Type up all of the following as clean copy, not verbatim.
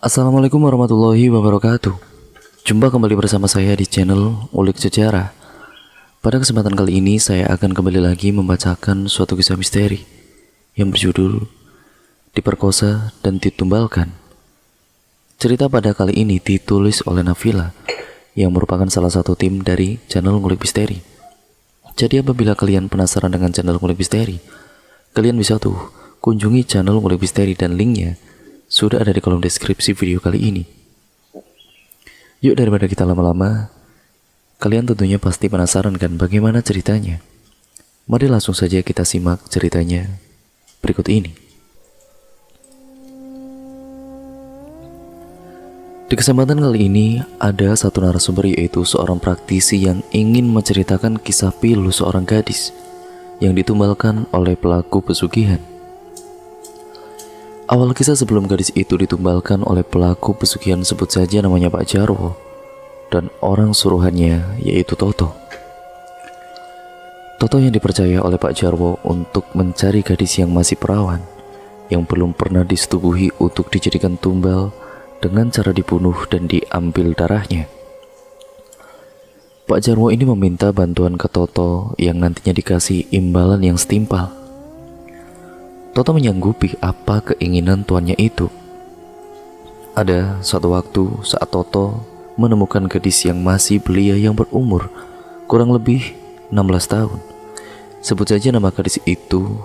Assalamualaikum warahmatullahi wabarakatuh. Jumpa kembali bersama saya di channel Ulik Sejarah. Pada kesempatan kali ini saya akan kembali lagi membacakan suatu kisah misteri yang berjudul Diperkosa dan Ditumbalkan. Cerita pada kali ini ditulis oleh Nafila yang merupakan salah satu tim dari channel Ngulik Misteri. Jadi apabila kalian penasaran dengan channel Ngulik Misteri, kalian bisa tuh kunjungi channel Ngulik Misteri dan linknya sudah ada di kolom deskripsi video kali ini. Yuk, daripada kita lama-lama, kalian tentunya pasti penasaran kan bagaimana ceritanya. Mari langsung saja kita simak ceritanya berikut ini. Di kesempatan kali ini ada satu narasumber, yaitu seorang praktisi yang ingin menceritakan kisah pilu seorang gadis yang ditumbalkan oleh pelaku pesugihan. Awal kisah sebelum gadis itu ditumbalkan oleh pelaku pesugihan, sebut saja namanya Pak Jarwo, dan orang suruhannya yaitu Toto. Toto yang dipercaya oleh Pak Jarwo untuk mencari gadis yang masih perawan, yang belum pernah disetubuhi untuk dijadikan tumbal dengan cara dibunuh dan diambil darahnya. Pak Jarwo ini meminta bantuan ke Toto yang nantinya dikasih imbalan yang setimpal. Toto menyanggupi apa keinginan tuannya itu. Ada suatu waktu saat Toto menemukan gadis yang masih belia yang berumur kurang lebih 16 tahun. Sebut saja nama gadis itu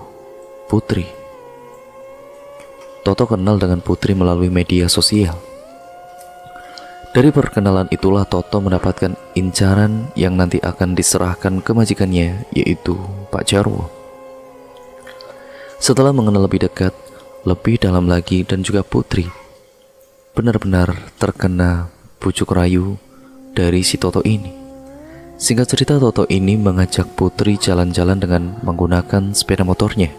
Putri. Toto kenal dengan Putri melalui media sosial. Dari perkenalan itulah Toto mendapatkan incaran yang nanti akan diserahkan ke majikannya, yaitu Pak Jarwo. Setelah mengenal lebih dekat, lebih dalam lagi, dan juga Putri benar-benar terkena bujuk rayu dari si Toto ini. Singkat cerita, Toto ini mengajak Putri jalan-jalan dengan menggunakan sepeda motornya.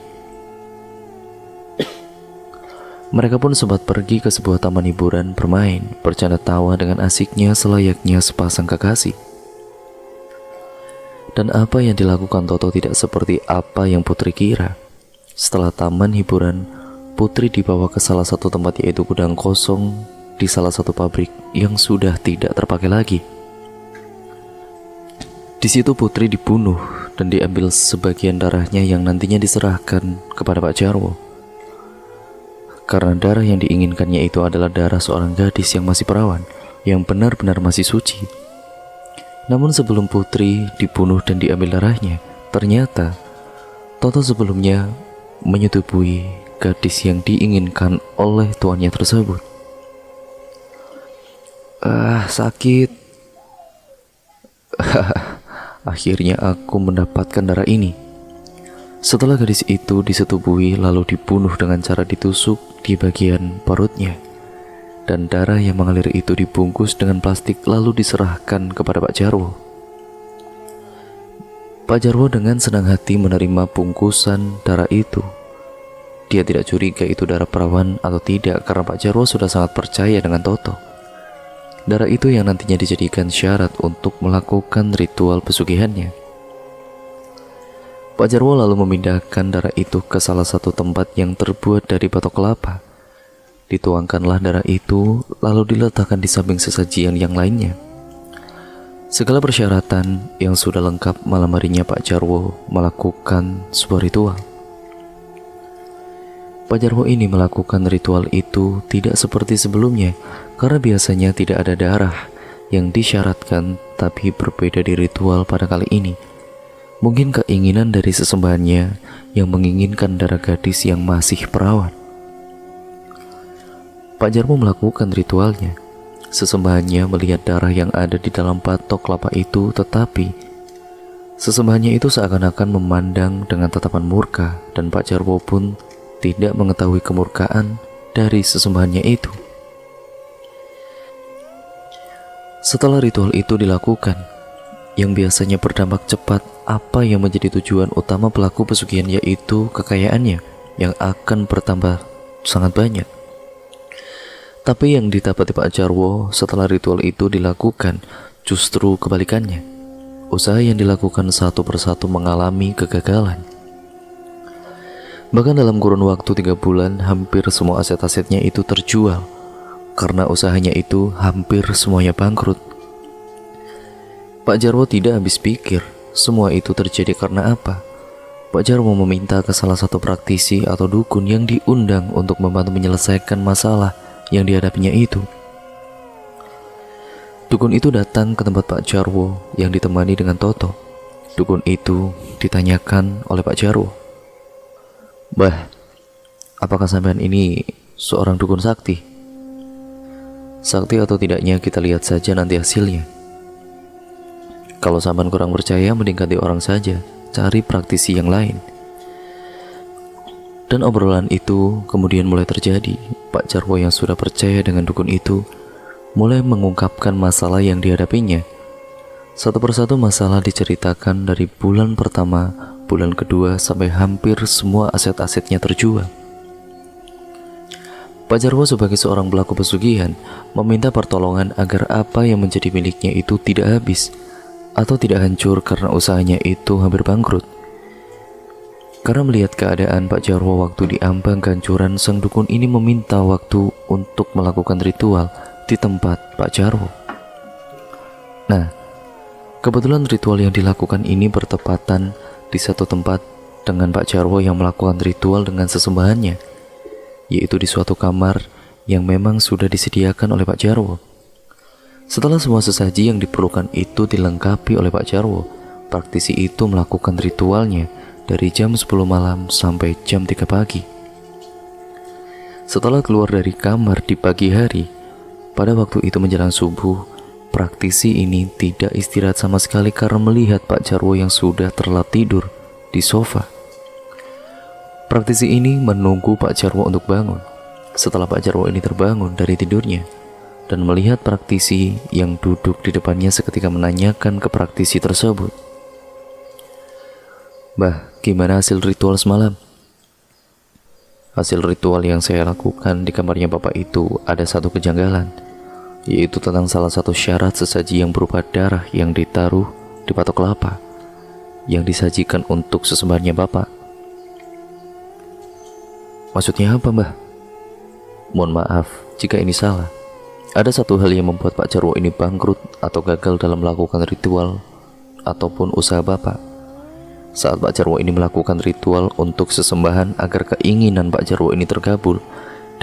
Mereka pun sempat pergi ke sebuah taman hiburan, bermain, bercanda tawa dengan asiknya selayaknya sepasang kekasih. Dan apa yang dilakukan Toto tidak seperti apa yang Putri kira. Setelah taman hiburan, Putri dibawa ke salah satu tempat, yaitu gudang kosong di salah satu pabrik yang sudah tidak terpakai lagi. Di situ Putri dibunuh dan diambil sebagian darahnya yang nantinya diserahkan kepada Pak Jarwo. Karena darah yang diinginkannya itu adalah darah seorang gadis yang masih perawan, yang benar-benar masih suci. Namun sebelum Putri dibunuh dan diambil darahnya, ternyata Toto sebelumnya menyetubui gadis yang diinginkan oleh tuannya tersebut. Sakit. Akhirnya aku mendapatkan darah ini. Setelah gadis itu disetubui lalu dibunuh dengan cara ditusuk di bagian perutnya, dan darah yang mengalir itu dibungkus dengan plastik lalu diserahkan kepada Pak Jarwo. Pak Jarwo dengan senang hati menerima bungkusan darah itu. Dia tidak curiga itu darah perawan atau tidak, karena Pak Jarwo sudah sangat percaya dengan Toto. Darah itu yang nantinya dijadikan syarat untuk melakukan ritual pesugihannya. Pak Jarwo lalu memindahkan darah itu ke salah satu tempat yang terbuat dari batok kelapa. Dituangkanlah darah itu lalu diletakkan di samping sesajian yang lainnya. Segala persyaratan yang sudah lengkap, malam harinya Pak Jarwo melakukan sebuah ritual. Pak Jarwo ini melakukan ritual itu tidak seperti sebelumnya, karena biasanya tidak ada darah yang disyaratkan, tapi berbeda di ritual pada kali ini. Mungkin keinginan dari sesembahannya yang menginginkan darah gadis yang masih perawan. Pak Jarwo melakukan ritualnya. Sesembahannya melihat darah yang ada di dalam batok kelapa itu, tetapi sesembahannya itu seakan-akan memandang dengan tatapan murka, dan Pak Jarwo pun tidak mengetahui kemurkaan dari sesembahannya itu. Setelah ritual itu dilakukan, yang biasanya berdampak cepat, apa yang menjadi tujuan utama pelaku pesugihan, yaitu kekayaannya yang akan bertambah sangat banyak. Tapi yang didapati Pak Jarwo setelah ritual itu dilakukan justru kebalikannya. Usaha yang dilakukan satu persatu mengalami kegagalan. Bahkan dalam kurun waktu 3 bulan, hampir semua aset-asetnya itu terjual. karena usahanya itu hampir semuanya bangkrut. Pak Jarwo tidak habis pikir semua itu terjadi karena apa. Pak Jarwo meminta ke salah satu praktisi atau dukun yang diundang untuk membantu menyelesaikan masalah yang dihadapinya itu. Dukun itu datang ke tempat Pak Jarwo yang ditemani dengan Toto. Dukun itu ditanyakan oleh Pak Jarwo, "Bah, apakah sampean ini seorang dukun sakti?" "Sakti atau tidaknya kita lihat saja nanti hasilnya. Kalau sampean kurang percaya, mending ganti orang saja, cari praktisi yang lain." Dan obrolan itu kemudian mulai terjadi. Pak Jarwo yang sudah percaya dengan dukun itu mulai mengungkapkan masalah yang dihadapinya. Satu persatu masalah diceritakan dari bulan pertama, bulan kedua, sampai hampir semua aset-asetnya terjual. Pak Jarwo sebagai seorang pelaku pesugihan meminta pertolongan agar apa yang menjadi miliknya itu tidak habis atau tidak hancur karena usahanya itu hampir bangkrut. Karena melihat keadaan Pak Jarwo waktu diambang kehancuran, sang dukun ini meminta waktu untuk melakukan ritual di tempat Pak Jarwo. Nah, kebetulan ritual yang dilakukan ini bertepatan di satu tempat dengan Pak Jarwo yang melakukan ritual dengan sesembahannya, yaitu di suatu kamar yang memang sudah disediakan oleh Pak Jarwo. Setelah semua sesaji yang diperlukan itu dilengkapi oleh Pak Jarwo, praktisi itu melakukan ritualnya dari jam 10 malam sampai jam 3 pagi. Setelah keluar dari kamar di pagi hari, pada waktu itu menjelang subuh, praktisi ini tidak istirahat sama sekali karena melihat Pak Jarwo yang sudah terlelap tidur di sofa. Praktisi ini menunggu Pak Jarwo untuk bangun. Setelah Pak Jarwo ini terbangun dari tidurnya dan melihat praktisi yang duduk di depannya, seketika menanyakan ke praktisi tersebut, "Bah, gimana hasil ritual semalam?" "Hasil ritual yang saya lakukan di kamarnya Bapak itu ada satu kejanggalan, yaitu tentang salah satu syarat sesaji yang berupa darah yang ditaruh di patok kelapa yang disajikan untuk sesembahannya Bapak." "Maksudnya apa, Mbah?" "Mohon maaf jika ini salah. Ada satu hal yang membuat Pak Jarwo ini bangkrut atau gagal dalam melakukan ritual ataupun usaha Bapak. Saat Pak Jarwo ini melakukan ritual untuk sesembahan agar keinginan Pak Jarwo ini terkabul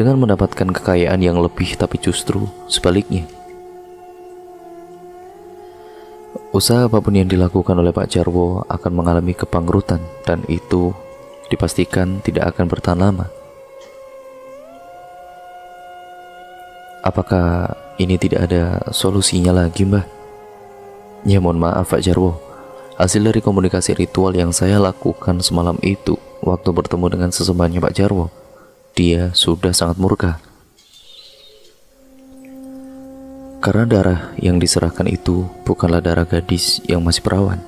dengan mendapatkan kekayaan yang lebih, tapi justru sebaliknya. Usaha apapun yang dilakukan oleh Pak Jarwo akan mengalami kebangkrutan, dan itu dipastikan tidak akan bertahan lama. Apakah ini tidak ada solusinya lagi, Mbah?" "Ya, mohon maaf Pak Jarwo. Hasil dari komunikasi ritual yang saya lakukan semalam itu, waktu bertemu dengan sesembahannya Pak Jarwo, dia sudah sangat murka. Karena darah yang diserahkan itu bukanlah darah gadis yang masih perawan.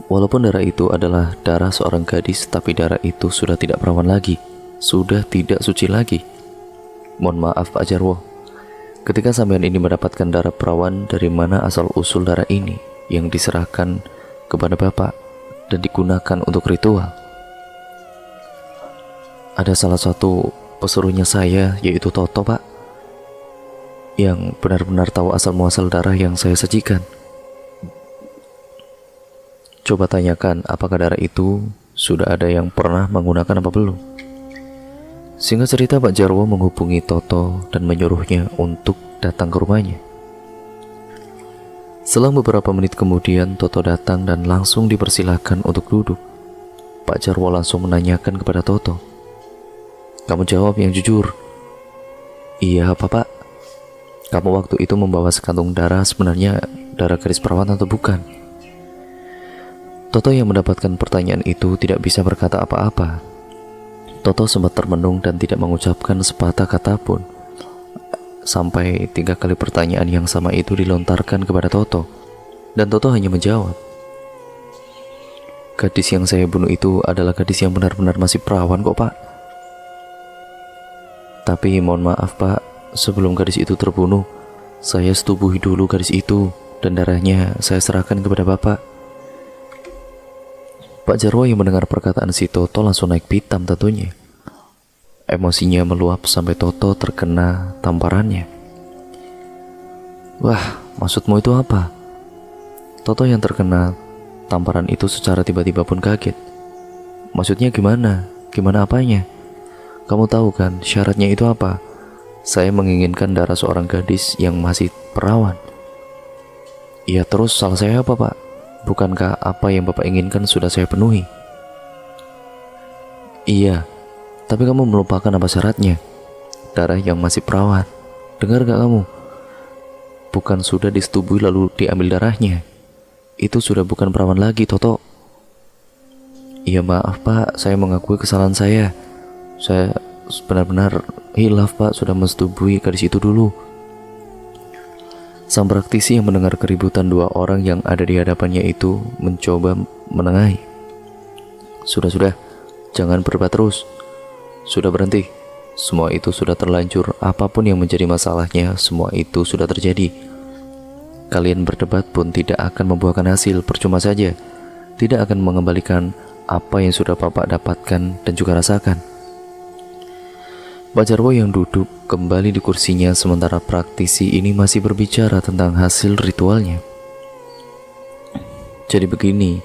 Walaupun darah itu adalah darah seorang gadis, tapi darah itu sudah tidak perawan lagi, sudah tidak suci lagi. Mohon maaf Pak Jarwo, ketika sampean ini mendapatkan darah perawan, dari mana asal usul darah ini yang diserahkan kepada Bapak dan digunakan untuk ritual?" "Ada salah satu pesuruhnya saya, yaitu Toto, Pak, yang benar-benar tahu asal muasal darah yang saya sajikan. Coba tanyakan apakah darah itu sudah ada yang pernah menggunakan apa belum." Singkat cerita, Pak Jarwo menghubungi Toto dan menyuruhnya untuk datang ke rumahnya. Selang beberapa menit kemudian, Toto datang dan langsung dipersilahkan untuk duduk. Pak Jarwo langsung menanyakan kepada Toto, "Kamu jawab yang jujur." "Iya apa Pak? Kamu waktu itu membawa sekantung darah, sebenarnya darah gadis perawan atau bukan?" Toto yang mendapatkan pertanyaan itu tidak bisa berkata apa-apa. Toto sempat termenung dan tidak mengucapkan sepatah kata pun. Sampai 3 kali pertanyaan yang sama itu dilontarkan kepada Toto, dan Toto hanya menjawab, "Gadis yang saya bunuh itu adalah gadis yang benar-benar masih perawan kok Pak. Tapi mohon maaf Pak, sebelum gadis itu terbunuh, saya setubuhi dulu gadis itu, dan darahnya saya serahkan kepada Bapak." Pak Jarwo yang mendengar perkataan si Toto langsung naik pitam tentunya. Emosinya meluap sampai Toto terkena tamparannya. Wah, maksudmu itu apa? Toto yang terkena tamparan itu secara tiba-tiba pun kaget. Maksudnya gimana? Gimana apanya? Kamu tahu kan syaratnya itu apa? Saya menginginkan darah seorang gadis yang masih perawan. Iya, terus salah saya apa, Pak? Bukankah apa yang Bapak inginkan sudah saya penuhi? Iya, tapi kamu melupakan apa syaratnya? Darah yang masih perawan. Dengar gak kamu? Bukan sudah disetubui lalu diambil darahnya. Itu sudah bukan perawan lagi, Toto. Iya, maaf Pak, saya mengakui kesalahan saya. Saya benar-benar hilaf Pak, sudah menyetubui gadis itu dulu. Sang praktisi yang mendengar keributan dua orang yang ada di hadapannya itu mencoba menengahi. Sudah, jangan berdebat terus. Sudah berhenti. Semua itu sudah terlanjur. Apapun yang menjadi masalahnya, semua itu sudah terjadi. Kalian berdebat pun tidak akan membuahkan hasil, percuma saja. Tidak akan mengembalikan apa yang sudah Bapak dapatkan dan juga rasakan. Pak Jarwo yang duduk kembali di kursinya sementara praktisi ini masih berbicara tentang hasil ritualnya. Jadi begini,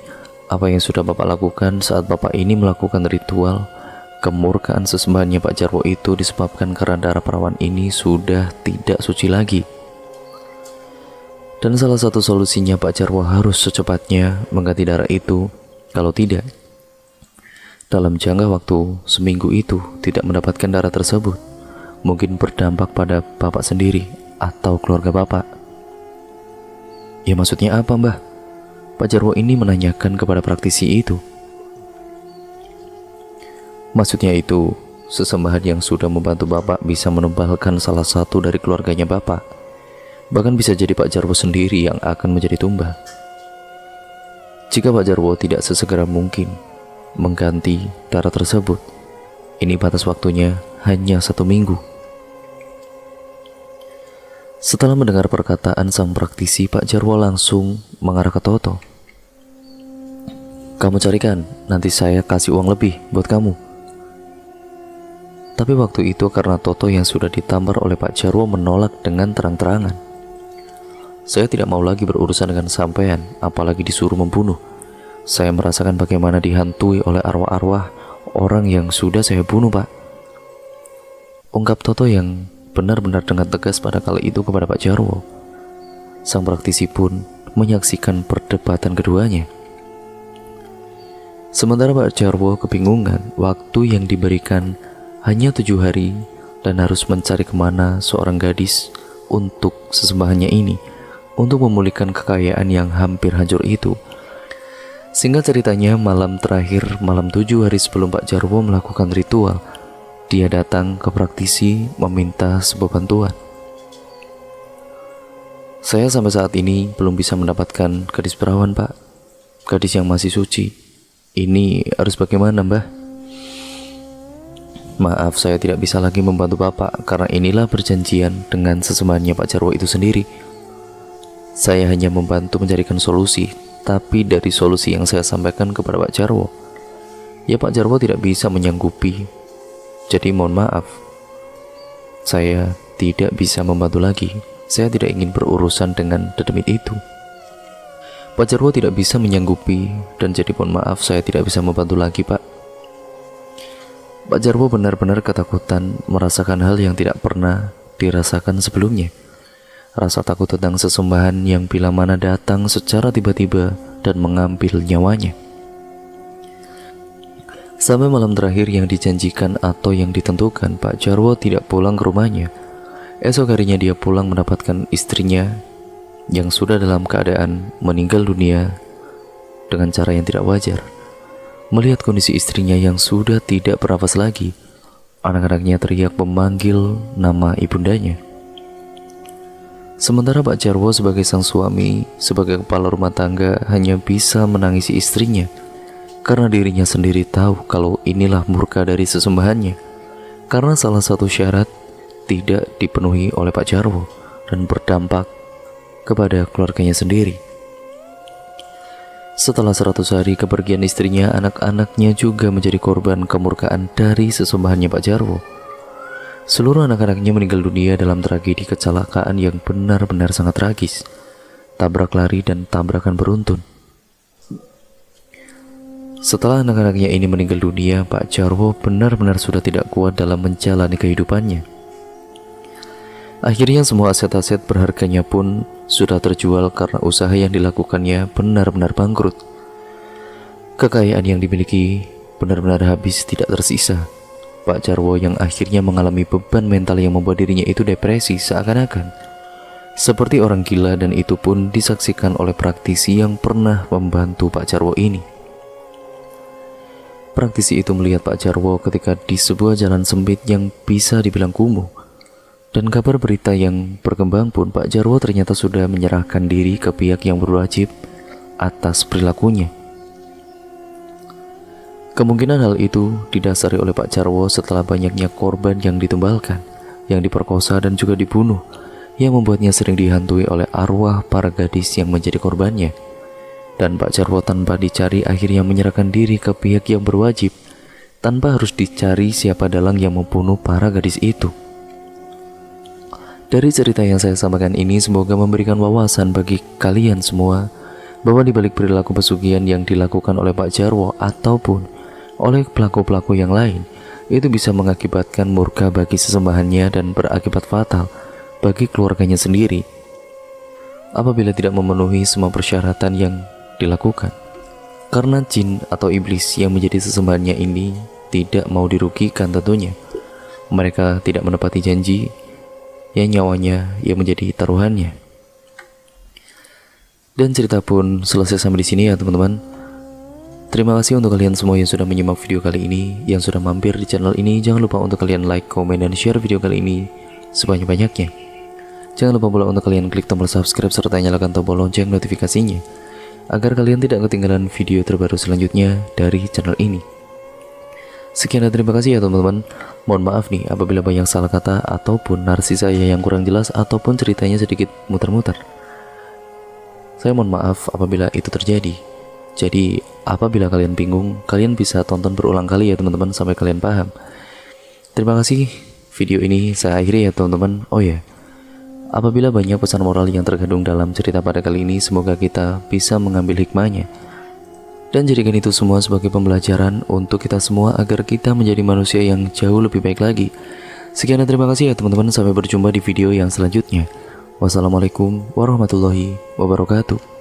apa yang sudah Bapak lakukan saat Bapak ini melakukan ritual, kemurkaan sesembahannya Pak Jarwo itu disebabkan karena darah perawan ini sudah tidak suci lagi. Dan salah satu solusinya Pak Jarwo harus secepatnya mengganti darah itu. Kalau tidak, dalam jangka waktu seminggu itu tidak mendapatkan darah tersebut, mungkin berdampak pada Bapak sendiri atau keluarga Bapak. Ya maksudnya apa Mbah? Pak Jarwo ini menanyakan kepada praktisi itu. Maksudnya itu, sesembahan yang sudah membantu Bapak bisa menumbalkan salah satu dari keluarganya Bapak. Bahkan bisa jadi Pak Jarwo sendiri yang akan menjadi tumbal. Jika Pak Jarwo tidak sesegera mungkin mengganti darah tersebut, ini batas waktunya hanya 1 minggu. Setelah mendengar perkataan sang praktisi, Pak Jarwo langsung mengarah ke Toto. Kamu carikan, nanti saya kasih uang lebih buat kamu. Tapi waktu itu karena Toto yang sudah ditampar oleh Pak Jarwo menolak dengan terang-terangan. Saya tidak mau lagi berurusan dengan sampean, apalagi disuruh membunuh. Saya merasakan bagaimana dihantui oleh arwah-arwah orang yang sudah saya bunuh, Pak. Ungkap Toto yang benar-benar dengan tegas pada kali itu kepada Pak Jarwo. Sang praktisi pun menyaksikan perdebatan keduanya. Sementara Pak Jarwo kebingungan, waktu yang diberikan hanya 7 hari dan harus mencari kemana seorang gadis untuk sesembahannya ini, untuk memulihkan kekayaan yang hampir hancur itu. Singkat ceritanya, malam terakhir, malam 7 hari sebelum Pak Jarwo melakukan ritual, dia datang ke praktisi meminta sebuah bantuan. Saya sampai saat ini belum bisa mendapatkan gadis perawan, Pak. Gadis yang masih suci. Ini harus bagaimana, Mbah? Maaf, saya tidak bisa lagi membantu Bapak karena inilah perjanjian dengan sesembahannya Pak Jarwo itu sendiri. Saya hanya membantu mencarikan solusi, tapi dari solusi yang saya sampaikan kepada Pak Jarwo, ya Pak Jarwo tidak bisa menyanggupi. Jadi mohon maaf, saya tidak bisa membantu lagi. Saya tidak ingin berurusan dengan dedemit itu. Pak Jarwo tidak bisa menyanggupi, dan jadi mohon maaf saya tidak bisa membantu lagi, Pak. Pak Jarwo benar-benar ketakutan merasakan hal yang tidak pernah dirasakan sebelumnya. Rasa takut tentang sesembahan yang bila mana datang secara tiba-tiba dan mengambil nyawanya. Sampai malam terakhir yang dijanjikan atau yang ditentukan, Pak Jarwo tidak pulang ke rumahnya. Esok harinya dia pulang mendapatkan istrinya yang sudah dalam keadaan meninggal dunia dengan cara yang tidak wajar. Melihat kondisi istrinya yang sudah tidak bernafas lagi, anak-anaknya teriak memanggil nama ibundanya. Sementara Pak Jarwo sebagai sang suami, sebagai kepala rumah tangga hanya bisa menangisi istrinya karena dirinya sendiri tahu kalau inilah murka dari sesembahannya, karena salah satu syarat tidak dipenuhi oleh Pak Jarwo dan berdampak kepada keluarganya sendiri. Setelah 100 hari kepergian istrinya, anak-anaknya juga menjadi korban kemurkaan dari sesembahannya Pak Jarwo. Seluruh anak-anaknya meninggal dunia dalam tragedi kecelakaan yang benar-benar sangat tragis. Tabrak lari dan tabrakan beruntun. Setelah anak-anaknya ini meninggal dunia, Pak Jarwo benar-benar sudah tidak kuat dalam menjalani kehidupannya. Akhirnya semua aset-aset berharganya pun sudah terjual karena usaha yang dilakukannya benar-benar bangkrut. Kekayaan yang dimiliki benar-benar habis, tidak tersisa. Pak Jarwo yang akhirnya mengalami beban mental yang membuat dirinya itu depresi seakan-akan seperti orang gila, dan itu pun disaksikan oleh praktisi yang pernah membantu Pak Jarwo ini. Praktisi itu melihat Pak Jarwo ketika di sebuah jalan sempit yang bisa dibilang kumuh. Dan kabar berita yang berkembang pun Pak Jarwo ternyata sudah menyerahkan diri ke pihak yang berwajib atas perilakunya. Kemungkinan hal itu didasari oleh Pak Jarwo setelah banyaknya korban yang ditumbalkan, yang diperkosa dan juga dibunuh, yang membuatnya sering dihantui oleh arwah para gadis yang menjadi korbannya. Dan Pak Jarwo tanpa dicari akhirnya menyerahkan diri ke pihak yang berwajib, tanpa harus dicari siapa dalang yang membunuh para gadis itu. Dari cerita yang saya sampaikan ini semoga memberikan wawasan bagi kalian semua bahwa di balik perilaku pesugihan yang dilakukan oleh Pak Jarwo ataupun oleh pelaku-pelaku yang lain, itu bisa mengakibatkan murka bagi sesembahannya dan berakibat fatal bagi keluarganya sendiri apabila tidak memenuhi semua persyaratan yang dilakukan. Karena jin atau iblis yang menjadi sesembahannya ini tidak mau dirugikan tentunya. Mereka tidak menepati janji, ya nyawanya yang menjadi taruhannya. Dan cerita pun selesai sampai di sini ya teman-teman. Terima kasih untuk kalian semua yang sudah menyimak video kali ini, yang sudah mampir di channel ini. Jangan lupa untuk kalian like, komen, dan share video kali ini sebanyak-banyaknya. Jangan lupa pula untuk kalian klik tombol subscribe serta nyalakan tombol lonceng notifikasinya agar kalian tidak ketinggalan video terbaru selanjutnya dari channel ini. Sekian dan terima kasih ya teman-teman. Mohon maaf nih apabila banyak salah kata ataupun narasi saya yang kurang jelas ataupun ceritanya sedikit muter-muter. Saya mohon maaf apabila itu terjadi. Jadi apabila kalian bingung, kalian bisa tonton berulang kali ya teman-teman sampai kalian paham. Terima kasih. Video ini saya akhiri ya teman-teman. Oh ya, apabila banyak pesan moral yang terkandung dalam cerita pada kali ini, semoga kita bisa mengambil hikmahnya dan jadikan itu semua sebagai pembelajaran untuk kita semua agar kita menjadi manusia yang jauh lebih baik lagi. Sekian dan terima kasih ya teman-teman. Sampai berjumpa di video yang selanjutnya. Wassalamualaikum warahmatullahi wabarakatuh.